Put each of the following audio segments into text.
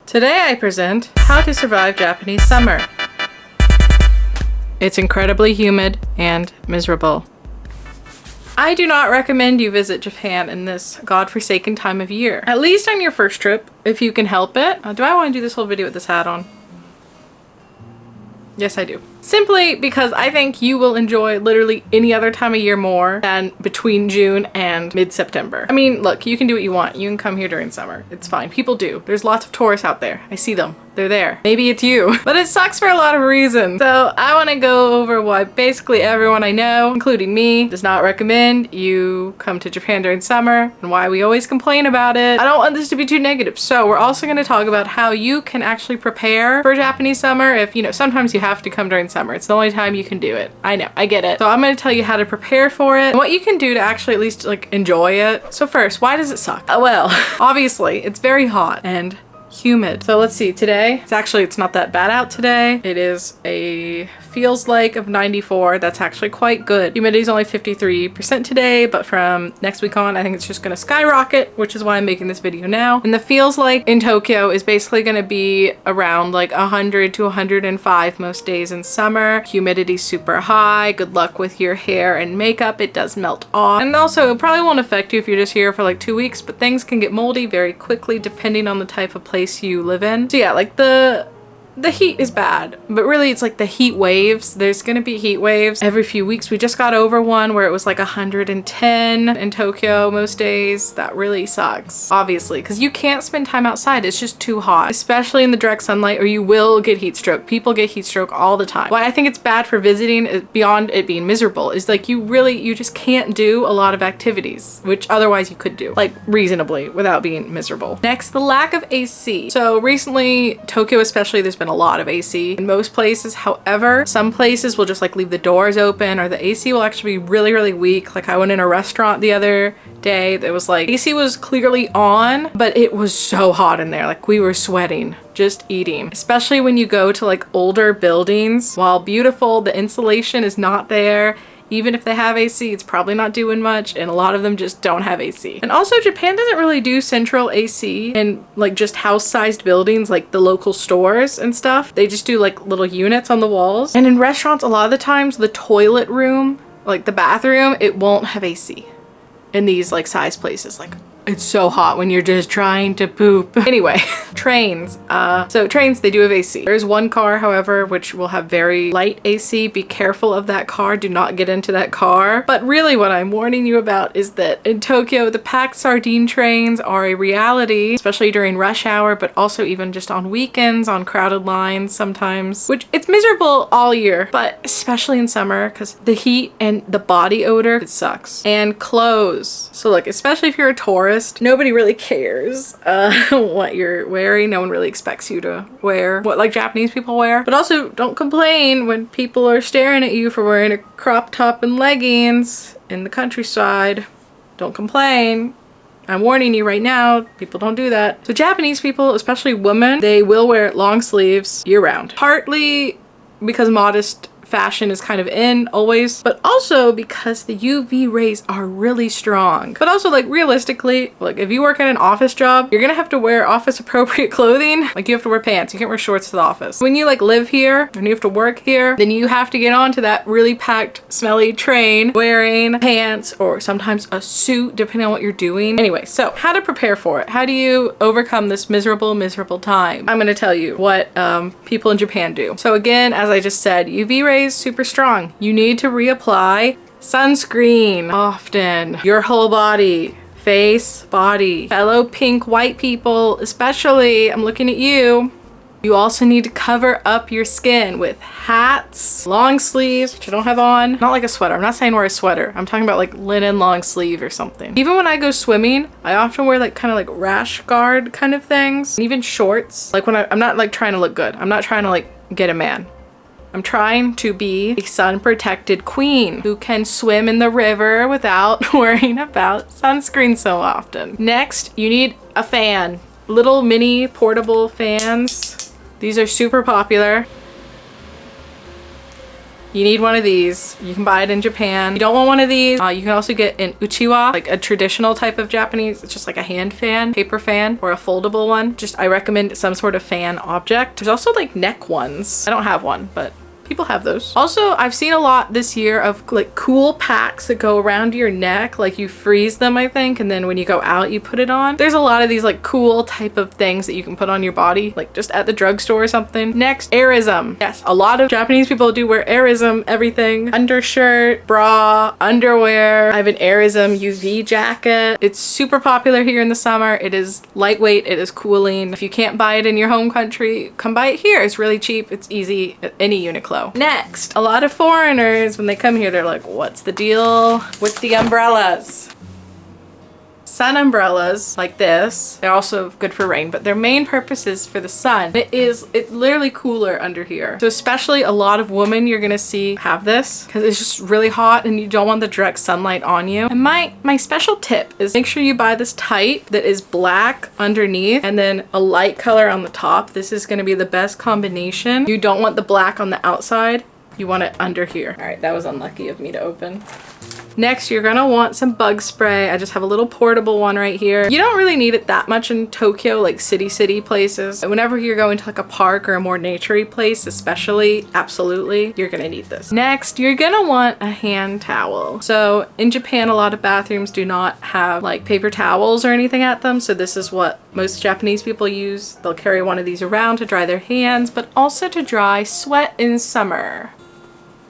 Today I present how to survive Japanese summer. It's incredibly humid and miserable. I do not recommend you visit Japan in this godforsaken time of year. At least on your first trip, if you can help it. Do I want to do this whole video with this hat on? Yes, I do. Simply because I think you will enjoy literally any other time of year more than between June and mid-September. I mean, look, you can do what you want. You can come here during summer. It's fine. People do. There's lots of tourists out there. I see them. They're there. Maybe it's you. But it sucks for a lot of reasons. So I want to go over why basically everyone I know, including me, does not recommend you come to Japan during summer and why we always complain about it. I don't want this to be too negative. So we're also going to talk about how you can actually prepare for Japanese summer if, you know, sometimes you have to come during summer. It's the only time you can do it. I know, I get it. So I'm going to tell you how to prepare for it and what you can do to actually at least like enjoy it. So first, why does it suck? Well, obviously it's very hot and humid. So let's see, today, it's not that bad out today. It is feels like of 94. That's actually quite good. Humidity is only 53% today, but from next week on, I think it's just gonna skyrocket, which is why I'm making this video now. And the feels like in Tokyo is basically gonna be around like 100 to 105 most days in summer. Humidity super high. Good luck with your hair and makeup. It does melt off. And also, it probably won't affect you if you're just here for like 2 weeks, but things can get moldy very quickly depending on the type of place you live in. So yeah, like the heat is bad, but really it's like the heat waves. There's gonna be heat waves every few weeks. We just got over one where it was like 110 in Tokyo most days. That really sucks, obviously, because you can't spend time outside. It's just too hot, especially in the direct sunlight, or you will get heat stroke. People get heat stroke all the time. Why I think it's bad for visiting, beyond it being miserable, is like you just can't do a lot of activities, which otherwise you could do, like reasonably, without being miserable. Next, the lack of AC. So recently, Tokyo especially, there's been a lot of AC in most places. However, some places will just like leave the doors open, or the AC will actually be really, really weak. Like I went in a restaurant the other day that was like, AC was clearly on, but it was so hot in there. Like we were sweating just eating, especially when you go to like older buildings. While beautiful, the insulation is not there. Even if they have AC, it's probably not doing much, and a lot of them just don't have AC. And also, Japan doesn't really do central AC in like just house-sized buildings like the local stores and stuff. They just do like little units on the walls. And in restaurants, a lot of the times, the toilet room, like the bathroom, it won't have AC in these like size places. Like it's so hot when you're just trying to poop. Anyway, trains. So trains, they do have AC. There's one car, however, which will have very light AC. Be careful of that car. Do not get into that car. But really what I'm warning you about is that in Tokyo, the packed sardine trains are a reality, especially during rush hour, but also even just on weekends, on crowded lines sometimes, which it's miserable all year, but especially in summer because the heat and the body odor, it sucks. And clothes. So look, especially if you're a tourist, nobody really cares what you're wearing. No one really expects you to wear what like Japanese people wear. But also don't complain when people are staring at you for wearing a crop top and leggings in the countryside. Don't complain. I'm warning you right now, people don't do that. So Japanese people, especially women, they will wear long sleeves year round. Partly because modest fashion is kind of in always, but also because the UV rays are really strong. But also like realistically, like if you work in an office job, you're gonna have to wear office appropriate clothing. Like you have to wear pants, you can't wear shorts to the office. When you like live here and you have to work here, then you have to get onto that really packed, smelly train wearing pants or sometimes a suit depending on what you're doing. Anyway, so how to prepare for it? How do you overcome this miserable, miserable time? I'm gonna tell you what people in Japan do. So again, as I just said, UV rays super strong. You need to reapply sunscreen often. Your whole body, face, body. Fellow pink white people, especially, I'm looking at you. You also need to cover up your skin with hats, long sleeves, which I don't have on. Not like a sweater. I'm not saying wear a sweater. I'm talking about like linen long sleeve or something. Even when I go swimming, I often wear like kind of like rash guard kind of things. And even shorts. Like when I'm not like trying to look good. I'm not trying to like get a man. I'm trying to be a sun-protected queen who can swim in the river without worrying about sunscreen so often. Next, you need a fan. Little mini portable fans. These are super popular. You need one of these. You can buy it in Japan. You don't want one of these. You can also get an uchiwa, like a traditional type of Japanese. It's just like a hand fan, paper fan, or a foldable one. I recommend some sort of fan object. There's also like neck ones. I don't have one, but people have those. Also, I've seen a lot this year of like cool packs that go around your neck. Like you freeze them, I think, and then when you go out, you put it on. There's a lot of these like cool type of things that you can put on your body, like just at the drugstore or something. Next, airism. Yes, a lot of Japanese people do wear airism, everything. Undershirt, bra, underwear. I have an airism UV jacket. It's super popular here in the summer. It is lightweight, it is cooling. If you can't buy it in your home country, come buy it here. It's really cheap, it's easy at any Uniqlo. Next, a lot of foreigners, when they come here, they're like, what's the deal with the umbrellas? Sun umbrellas like this. They're also good for rain, but their main purpose is for the sun. It's literally cooler under here. So especially a lot of women you're gonna see have this because it's just really hot and you don't want the direct sunlight on you. And my special tip is make sure you buy this type that is black underneath and then a light color on the top. This is gonna be the best combination. You don't want the black on the outside. You want it under here. All right, that was unlucky of me to open. Next, you're gonna want some bug spray. I just have a little portable one right here. You don't really need it that much in Tokyo, like city places. Whenever you're going to like a park or a more naturey place, especially, absolutely, you're gonna need this. Next, you're gonna want a hand towel. So in Japan, a lot of bathrooms do not have like paper towels or anything at them. So this is what most Japanese people use. They'll carry one of these around to dry their hands, but also to dry sweat in summer.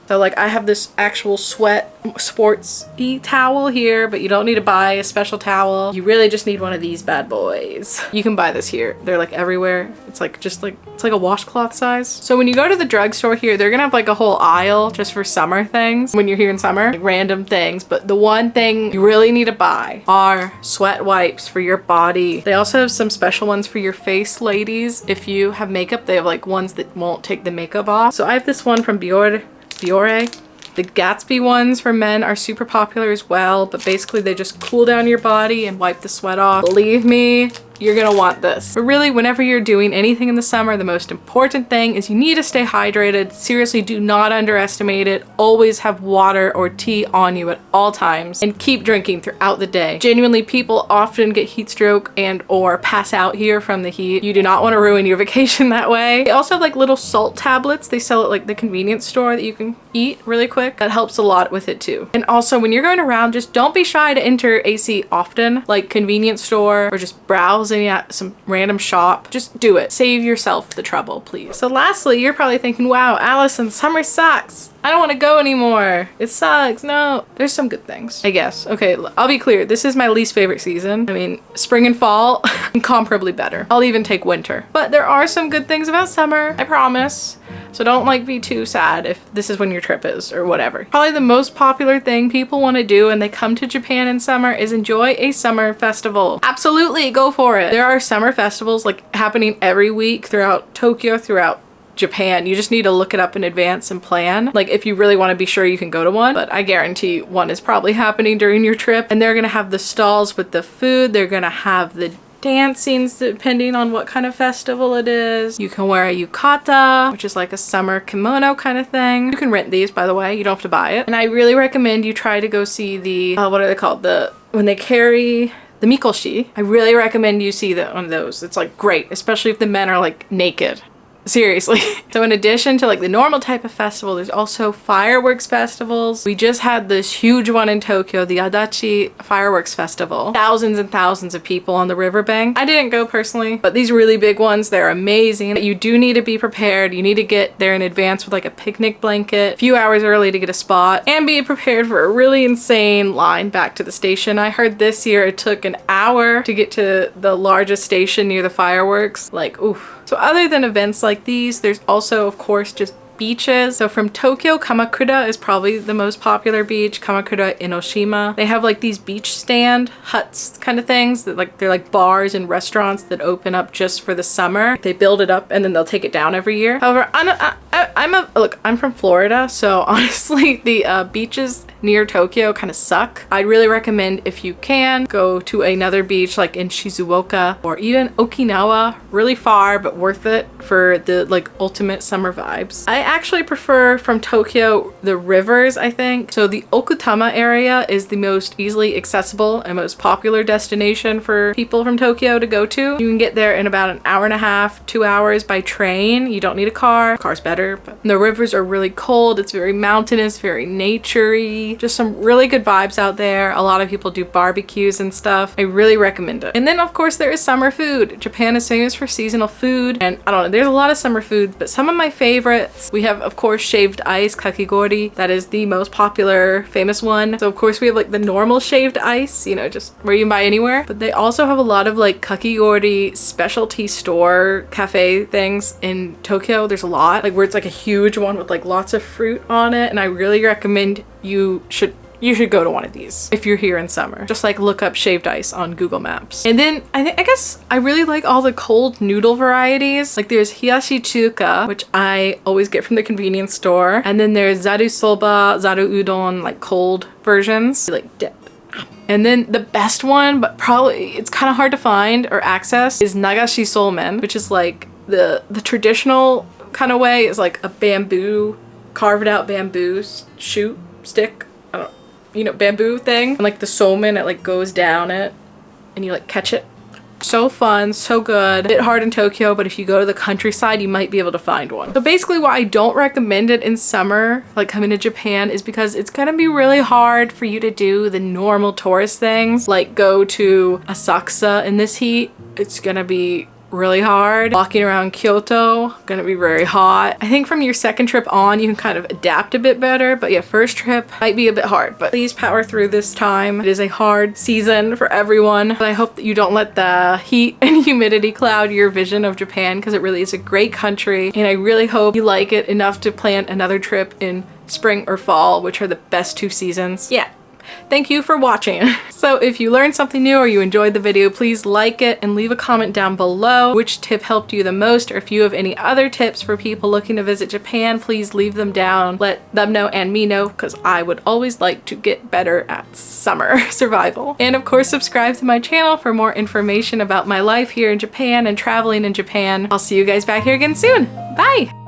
So like I have this actual sweat sports-y towel here, but you don't need to buy a special towel. You really just need one of these bad boys. You can buy this here. They're like everywhere. It's like it's like a washcloth size. So when you go to the drugstore here, they're gonna have like a whole aisle just for summer things when you're here in summer, like random things. But the one thing you really need to buy are sweat wipes for your body. They also have some special ones for your face, ladies. If you have makeup, they have like ones that won't take the makeup off. So I have this one from Biore. The Gatsby ones for men are super popular as well, but basically they just cool down your body and wipe the sweat off. Believe me, you're gonna want this. But really, whenever you're doing anything in the summer, the most important thing is you need to stay hydrated. Seriously, do not underestimate it. Always have water or tea on you at all times and keep drinking throughout the day. Genuinely, people often get heat stroke and or pass out here from the heat. You do not want to ruin your vacation that way. They also have like little salt tablets. They sell at like the convenience store that you can eat really quick. That helps a lot with it too. And also when you're going around, just don't be shy to enter AC often, like convenience store or just browse at some random shop. Just do it. Save yourself the trouble, please. So lastly, you're probably thinking, wow, Allison, summer sucks. I don't want to go anymore. It sucks. No, there's some good things, I guess. Okay, I'll be clear. This is my least favorite season. I mean, spring and fall, incomparably better. I'll even take winter. But there are some good things about summer, I promise. So don't like be too sad if this is when your trip is or whatever. Probably the most popular thing people want to do when they come to Japan in summer is enjoy a summer festival. Absolutely, go for it. There are summer festivals like happening every week throughout Tokyo, throughout Japan. You just need to look it up in advance and plan, like if you really want to be sure you can go to one. But I guarantee one is probably happening during your trip, and they're gonna have the stalls with the food. They're gonna have the dancings depending on what kind of festival it is. You can wear a yukata, which is like a summer kimono kind of thing. You can rent these, by the way. You don't have to buy it. And I really recommend you try to go see the what are they called, when they carry the mikoshi. I really recommend you see one of those. It's like great, especially if the men are like naked. Seriously. So in addition to like the normal type of festival, there's also fireworks festivals. We just had this huge one in Tokyo, the Adachi Fireworks Festival. Thousands and thousands of people on the riverbank. I didn't go personally, but these really big ones, they're amazing. You do need to be prepared. You need to get there in advance with like a picnic blanket, a few hours early to get a spot, and be prepared for a really insane line back to the station. I heard this year it took an hour to get to the largest station near the fireworks. Like, oof. So other than events like these, there's also, of course, just beaches. So from Tokyo, Kamakura is probably the most popular beach. Kamakura, Enoshima. They have like these beach stand huts kind of things that they're like bars and restaurants that open up just for the summer. They build it up and then they'll take it down every year. However, I'm from Florida, so honestly, the beaches near Tokyo kind of suck. I'd really recommend, if you can, go to another beach like in Shizuoka or even Okinawa. Really far, but worth it. for the like ultimate summer vibes. I actually prefer from Tokyo the rivers, I think. So the Okutama area is the most easily accessible and most popular destination for people from Tokyo to go to. You can get there in about an hour and a half, 2 hours by train. You don't need a car. Car's better, but the rivers are really cold. It's very mountainous, very naturey. Just some really good vibes out there. A lot of people do barbecues and stuff. I really recommend it. And then of course there is summer food. Japan is famous for seasonal food, and I don't know, there's a lot of summer foods, but some of my favorites, we have of course shaved ice, kakigori. That is the most popular, famous one. So of course we have like the normal shaved ice, you know, just where you can buy anywhere, but they also have a lot of like kakigori specialty store cafe things in Tokyo. There's a lot, like where it's like a huge one with like lots of fruit on it, and I really recommend you should go to one of these if you're here in summer. Just like look up shaved ice on Google Maps. And then I guess I really like all the cold noodle varieties. Like there's hiyashi chuka, which I always get from the convenience store. And then there's zaru soba, zaru udon, like cold versions, like dip. And then the best one, but probably it's kind of hard to find or access, is nagashi somen, which is like the traditional kind of way is like a bamboo, carved out bamboo shoot stick, I don't know, you know, bamboo thing, and like the somen, it like goes down it and you like catch it. So fun, so good. A bit hard in Tokyo, but if you go to the countryside, you might be able to find one. So basically why I don't recommend it in summer, like coming to Japan, is because it's gonna be really hard for you to do the normal tourist things, like go to Asakusa in this heat. It's gonna be really hard. Walking around Kyoto, gonna be very hot. I think from your second trip on, you can kind of adapt a bit better, but yeah, first trip might be a bit hard, but please power through this time. It is a hard season for everyone, but I hope that you don't let the heat and humidity cloud your vision of Japan, because it really is a great country, and I really hope you like it enough to plan another trip in spring or fall, which are the best 2 seasons. Yeah. Thank you for watching. So if you learned something new or you enjoyed the video, please like it and leave a comment down below which tip helped you the most, or if you have any other tips for people looking to visit Japan, please leave them down. Let them know and me know, because I would always like to get better at summer survival. And of course, subscribe to my channel for more information about my life here in Japan and traveling in Japan. I'll see you guys back here again soon. Bye!